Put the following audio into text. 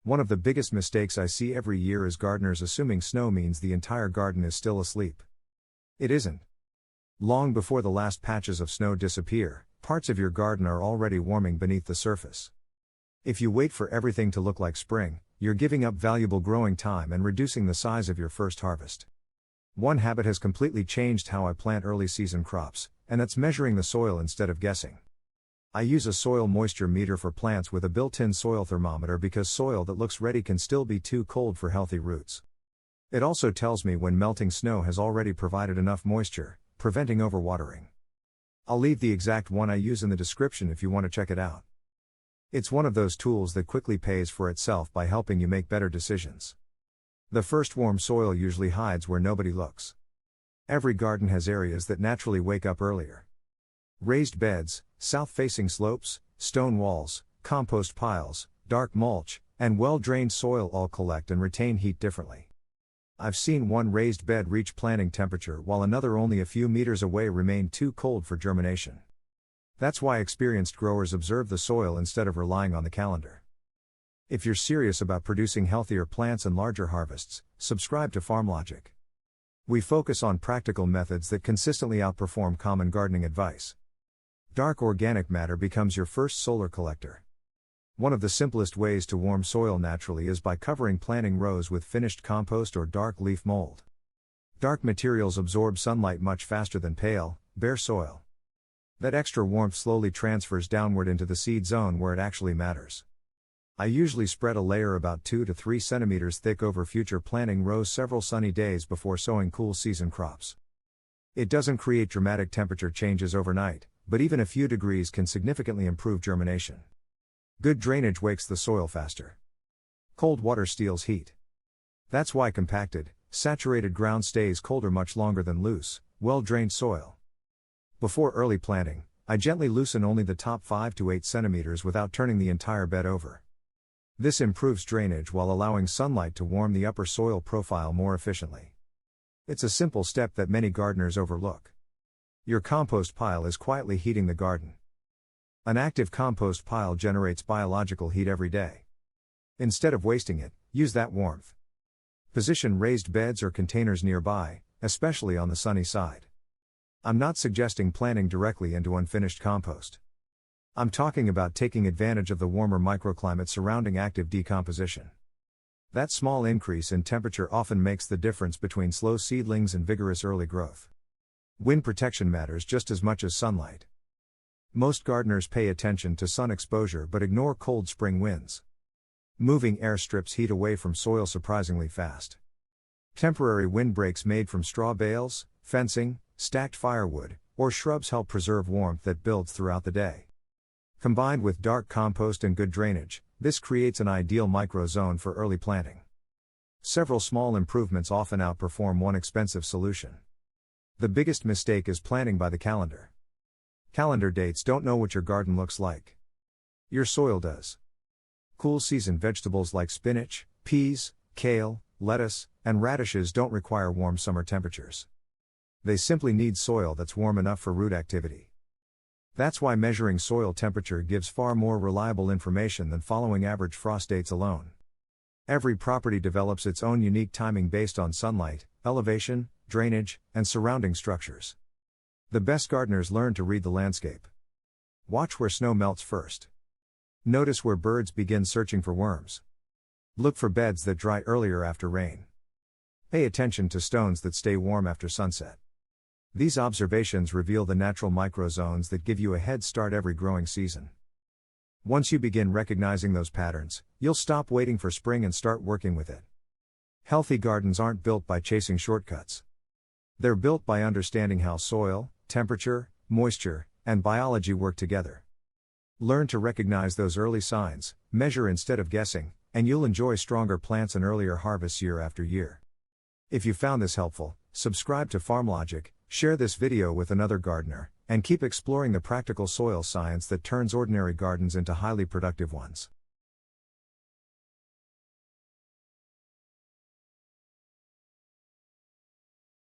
One of the biggest mistakes I see every year is gardeners assuming snow means the entire garden is still asleep. It isn't. Long before the last patches of snow disappear, parts of your garden are already warming beneath the surface. If you wait for everything to look like spring, you're giving up valuable growing time and reducing the size of your first harvest. One habit has completely changed how I plant early season crops, and that's measuring the soil instead of guessing. I use a soil moisture meter for plants with a built-in soil thermometer because soil that looks ready can still be too cold for healthy roots. It also tells me when melting snow has already provided enough moisture, preventing overwatering. I'll leave the exact one I use in the description if you want to check it out. It's one of those tools that quickly pays for itself by helping you make better decisions. The first warm soil usually hides where nobody looks. Every garden has areas that naturally wake up earlier. Raised beds, south-facing slopes, stone walls, compost piles, dark mulch, and well-drained soil all collect and retain heat differently. I've seen one raised bed reach planting temperature while another only a few meters away remained too cold for germination. That's why experienced growers observe the soil instead of relying on the calendar. If you're serious about producing healthier plants and larger harvests, subscribe to FarmLogic. We focus on practical methods that consistently outperform common gardening advice. Dark organic matter becomes your first solar collector. One of the simplest ways to warm soil naturally is by covering planting rows with finished compost or dark leaf mold. Dark materials absorb sunlight much faster than pale, bare soil. That extra warmth slowly transfers downward into the seed zone where it actually matters. I usually spread a layer about 2 to 3 centimeters thick over future planting rows several sunny days before sowing cool season crops. It doesn't create dramatic temperature changes overnight, but even a few degrees can significantly improve germination. Good drainage wakes the soil faster. Cold water steals heat. That's why compacted, saturated ground stays colder much longer than loose, well-drained soil. Before early planting, I gently loosen only the top 5 to 8 centimeters without turning the entire bed over. This improves drainage while allowing sunlight to warm the upper soil profile more efficiently. It's a simple step that many gardeners overlook. Your compost pile is quietly heating the garden. An active compost pile generates biological heat every day. Instead of wasting it, use that warmth. Position raised beds or containers nearby, especially on the sunny side. I'm not suggesting planting directly into unfinished compost. I'm talking about taking advantage of the warmer microclimate surrounding active decomposition. That small increase in temperature often makes the difference between slow seedlings and vigorous early growth. Wind protection matters just as much as sunlight. Most gardeners pay attention to sun exposure but ignore cold spring winds. Moving air strips heat away from soil surprisingly fast. Temporary windbreaks made from straw bales, fencing, stacked firewood, or shrubs help preserve warmth that builds throughout the day. Combined with dark compost and good drainage, this creates an ideal microzone for early planting. Several small improvements often outperform one expensive solution. The biggest mistake is planting by the calendar. Calendar dates don't know what your garden looks like. Your soil does. Cool season vegetables like spinach, peas, kale, lettuce, and radishes don't require warm summer temperatures. They simply need soil that's warm enough for root activity. That's why measuring soil temperature gives far more reliable information than following average frost dates alone. Every property develops its own unique timing based on sunlight, elevation, drainage, and surrounding structures. The best gardeners learn to read the landscape. Watch where snow melts first. Notice where birds begin searching for worms. Look for beds that dry earlier after rain. Pay attention to stones that stay warm after sunset. These observations reveal the natural microzones that give you a head start every growing season. Once you begin recognizing those patterns, you'll stop waiting for spring and start working with it. Healthy gardens aren't built by chasing shortcuts. They're built by understanding how soil, temperature, moisture, and biology work together. Learn to recognize those early signs, measure instead of guessing, and you'll enjoy stronger plants and earlier harvests year after year. If you found this helpful, subscribe to FarmLogic, share this video with another gardener, and keep exploring the practical soil science that turns ordinary gardens into highly productive ones.